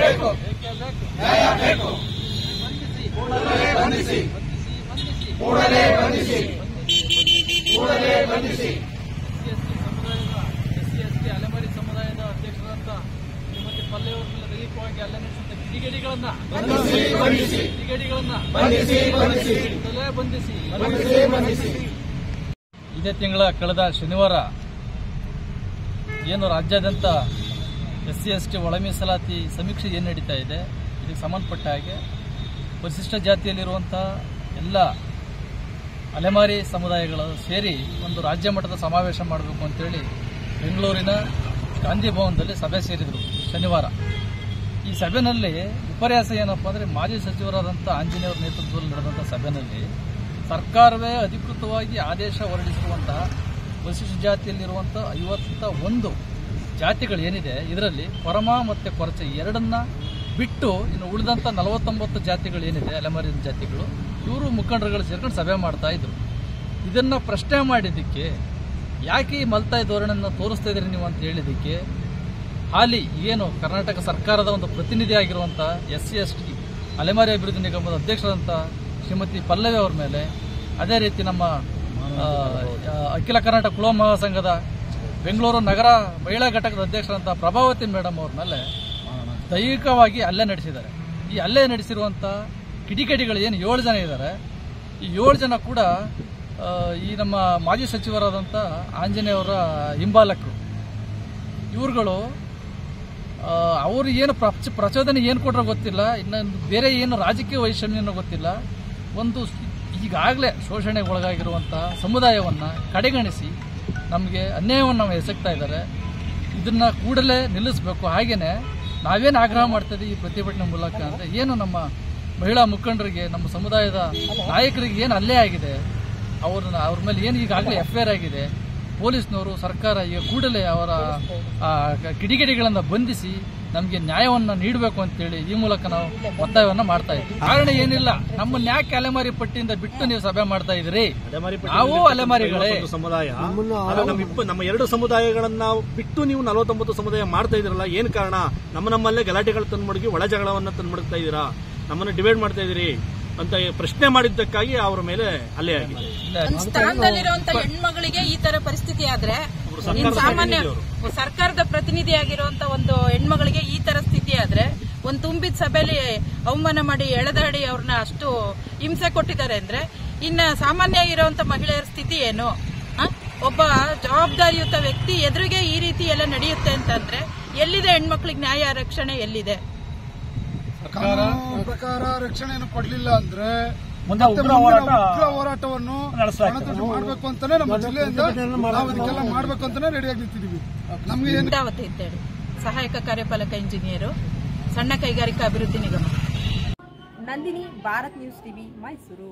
ಬೇಕು. ನ್ಯಾಯ ಬೇಕು. ಕೂಡಲೇ ಬಂಧಿಸಿ. SC ಅಲೆಮಾರಿ ಸಮುದಾಯದ ಅಧ್ಯಕ್ಷರಾದ ಶ್ರೀಮತಿ ಪಲ್ಲವಿ ಅವರ ಮೇಲೆ ದೈಹಿಕವಾಗಿ ಹಲ್ಲೆ ನಡೆಸಿದ ಕಿಡಿಗೇಡಿಗಳನ್ನ ಬಂಧಿಸಿ. ಇದೇ ತಿಂಗಳ ಕಳೆದ ಶನಿವಾರ ಏನು ರಾಜ್ಯಾದ್ಯಂತ SC ST ಒಳ ಮೀಸಲಾತಿ ಸಮೀಕ್ಷೆ ಏನು ನಡೀತಾ ಇದೆ, ಇದಕ್ಕೆ ಸಂಬಂಧಪಟ್ಟ ಹಾಗೆ ಪರಿಶಿಷ್ಟ ಜಾತಿಯಲ್ಲಿರುವಂತಹ ಎಲ್ಲ ಅಲೆಮಾರಿ ಸಮುದಾಯಗಳು ಸೇರಿ ಒಂದು ರಾಜ್ಯ ಮಟ್ಟದ ಸಮಾವೇಶ ಮಾಡಬೇಕು ಅಂತೇಳಿ ಬೆಂಗಳೂರಿನ ಗಾಂಧಿ ಭವನದಲ್ಲಿ ಸಭೆ ಸೇರಿದರು ಶನಿವಾರ. ಈ ಸಭೆಯಲ್ಲಿ ವಿಪರ್ಯಾಸ ಏನಪ್ಪ ಅಂದರೆ, ಮಾಜಿ ಸಚಿವರಾದಂಥ ಆಂಜನೇಯವರ ನೇತೃತ್ವದಲ್ಲಿ ನಡೆದಂಥ ಸಭೆಯಲ್ಲಿ ಸರ್ಕಾರವೇ ಅಧಿಕೃತವಾಗಿ ಆದೇಶ ಹೊರಡಿಸಿರುವಂತಹ ಪರಿಶಿಷ್ಟ ಜಾತಿಯಲ್ಲಿರುವಂಥ 51 ಜಾತಿಗಳು ಏನಿದೆ, ಇದರಲ್ಲಿ ಪರಮ ಮತ್ತು ಕೊರಚೆ ಎರಡನ್ನ ಬಿಟ್ಟು ಇನ್ನು ಉಳಿದಂಥ 49 ಜಾತಿಗಳು ಏನಿದೆ, ಅಲೆಮಾರಿ ಜಾತಿಗಳು, ಇವರು ಮುಖಂಡರುಗಳು ಸೇರ್ಕೊಂಡು ಸಭೆ ಮಾಡ್ತಾ ಇದ್ರು. ಇದನ್ನ ಪ್ರಶ್ನೆ ಮಾಡಿದ್ದಕ್ಕೆ, ಯಾಕೆ ಈ ಮಲ್ತಾಯಿ ಧೋರಣೆಯನ್ನು ತೋರಿಸ್ತಾ ಇದ್ರಿ ನೀವು ಅಂತ ಹೇಳಿದ್ದಕ್ಕೆ, ಹಾಲಿ ಏನು ಕರ್ನಾಟಕ ಸರ್ಕಾರದ ಒಂದು ಪ್ರತಿನಿಧಿ ಆಗಿರುವಂಥ SC ST ಅಲೆಮಾರಿ ಅಭಿವೃದ್ಧಿ ನಿಗಮದ ಅಧ್ಯಕ್ಷರಾದಂಥ ಶ್ರೀಮತಿ ಪಲ್ಲವಿ ಅವರ ಮೇಲೆ, ಅದೇ ರೀತಿ ನಮ್ಮ ಅಖಿಲ ಕರ್ನಾಟಕ ಕುಲ ಮಹಾಸಂಘದ ಬೆಂಗಳೂರು ನಗರ ಮಹಿಳಾ ಘಟಕದ ಅಧ್ಯಕ್ಷರಾದಂಥ ಪ್ರಭಾವತಿ ಮೇಡಮ್ ಅವ್ರ ಮೇಲೆ ದೈಹಿಕವಾಗಿ ಹಲ್ಲೆ ನಡೆಸಿದ್ದಾರೆ. ಈ ಹಲ್ಲೆ ನಡೆಸಿರುವಂಥ ಕಿಡಿಗೇಡಿಗಳು ಏನು 7 ಜನ ಇದ್ದಾರೆ, ಈ 7 ಜನ ಕೂಡ ಈ ನಮ್ಮ ಮಾಜಿ ಸಚಿವರಾದಂಥ ಆಂಜನೇಯವರ ಹಿಂಬಾಲಕರು. ಇವ್ರುಗಳು ಅವರು ಏನು ಪ್ರಚೋದನೆ ಏನು ಕೊಟ್ಟರೋ ಗೊತ್ತಿಲ್ಲ, ಇನ್ನೊಂದು ಬೇರೆ ಏನು ರಾಜಕೀಯ ವೈಷಮ್ಯನೋ ಗೊತ್ತಿಲ್ಲ, ಒಂದು ಈಗಾಗಲೇ ಶೋಷಣೆಗೆ ಒಳಗಾಗಿರುವಂತಹ ಸಮುದಾಯವನ್ನು ಕಡೆಗಣಿಸಿ ನಮಗೆ ಅನ್ಯಾಯವನ್ನು ನಾವು ಎಸಗ್ತಾ ಇದ್ದಾರೆ. ಇದನ್ನು ಕೂಡಲೇ ನಿಲ್ಲಿಸಬೇಕು. ಹಾಗೆಯೇ ನಾವೇನು ಆಗ್ರಹ ಮಾಡ್ತಿದ್ದೀವಿ ಈ ಪ್ರತಿಭಟನೆ ಮೂಲಕ ಅಂದರೆ, ಏನು ನಮ್ಮ ಮಹಿಳಾ ಮುಖಂಡರಿಗೆ, ನಮ್ಮ ಸಮುದಾಯದ ನಾಯಕರಿಗೆ ಏನು ಹಲ್ಲೆ ಆಗಿದೆ, ಅವ್ರ ಮೇಲೆ ಏನು ಈಗಾಗಲೇ FIR ಆಗಿದೆ, ಪೊಲೀಸ್ನವರು ಸರ್ಕಾರ ಈಗ ಕೂಡಲೇ ಅವರ ಕಿಡಿಗೇಡಿಗಳನ್ನು ಬಂಧಿಸಿ ನಮಗೆ ನ್ಯಾಯವನ್ನು ನೀಡಬೇಕು ಅಂತೇಳಿ ಈ ಮೂಲಕ ನಾವು ಒತ್ತಾಯವನ್ನು ಮಾಡ್ತಾ ಇದ್ದೀವಿ. ಕಾರಣ ಏನಿಲ್ಲ, ನಮ್ಮನ್ನ ಯಾಕೆ ಅಲೆಮಾರಿ ಪಟ್ಟಿಯಿಂದ ಬಿಟ್ಟು ನೀವು ಸಭೆ ಮಾಡ್ತಾ ಇದ್ರಿ? ನಾವು ಅಲೆಮಾರಿಗಳೇ ಸಮುದಾಯ, ನಮ್ಮ 2 ಸಮುದಾಯಗಳನ್ನ ಬಿಟ್ಟು ನೀವು 49 ಸಮುದಾಯ ಮಾಡ್ತಾ ಇದ್ರಲ್ಲ, ಏನ್ ಕಾರಣ? ನಮ್ಮಲ್ಲೇ ಗಲಾಟೆಗಳು ತಂದ್ಮಡಗಿ ಒಳ ಜಗಳವನ್ನ ತಂದ್ಮಡಗ್ತಾ ಇದ್ದೀರಾ, ನಮ್ಮನ್ನ ಡಿವೈಡ್ ಮಾಡ್ತಾ ಇದೀರಿ ಅಂತ ಪ್ರಶ್ನೆ ಮಾಡಿದ್ದಕ್ಕಾಗಿ ಅವರ ಮೇಲೆ ಹಲ್ಲೆ ಆಗಿದೆ. ಸ್ಥಾನದಲ್ಲಿರುವಂತಹ ಹೆಣ್ಮಗಳಿಗೆ ಈ ತರ ಪರಿಸ್ಥಿತಿ ಆದ್ರೆ, ಸಾಮಾನ್ಯ ಸರ್ಕಾರದ ಪ್ರತಿನಿಧಿಯಾಗಿರುವಂತ ಒಂದು ಹೆಣ್ಮಗಳಿಗೆ ಈ ತರ ಸ್ಥಿತಿ ಆದ್ರೆ, ಒಂದು ತುಂಬಿದ ಸಭೆಯಲ್ಲಿ ಅವಮಾನ ಮಾಡಿ ಎಳೆದಾಡಿ ಅವ್ರನ್ನ ಅಷ್ಟು ಹಿಂಸೆ ಕೊಟ್ಟಿದ್ದಾರೆ ಅಂದ್ರೆ, ಇನ್ನ ಸಾಮಾನ್ಯ ಇರುವಂತ ಮಹಿಳೆಯರ ಸ್ಥಿತಿ ಏನು? ಒಬ್ಬ ಜವಾಬ್ದಾರಿಯುತ ವ್ಯಕ್ತಿ ಎದುರಿಗೆ ಈ ರೀತಿ ಎಲ್ಲ ನಡೆಯುತ್ತೆ ಅಂತಂದ್ರೆ ಎಲ್ಲಿದೆ ಹೆಣ್ಮಕ್ಳಿಗೆ ನ್ಯಾಯ ರಕ್ಷಣೆ? ಎಲ್ಲಿದೆ? ಪ್ರಕಾರ ರಕ್ಷಣೆಯನ್ನು ಕೊಡಲಿಲ್ಲ ಅಂದ್ರೆ ಉಗ್ರ ಹೋರಾಟವನ್ನು ಮಾಡಬೇಕು ಅಂತಾನೆ ನಮ್ಮ ಜಿಲ್ಲೆಯಿಂದ ನಾವು ಇದಕ್ಕೆಲ್ಲ ಮಾಡಬೇಕು ಅಂತಾನೆ ರೆಡಿಯಾಗಿ ನಿಂತಿದ್ದೀವಿ. ನಮ್ಗೆ ಇಂದಾವತಿ ಅಂತೇಳಿ ಸಹಾಯಕ ಕಾರ್ಯಪಾಲಕ ಇಂಜಿನಿಯರು, ಸಣ್ಣ ಕೈಗಾರಿಕಾ ಅಭಿವೃದ್ಧಿ ನಿಗಮ. Nandini, Bharat news TV, Mysuru.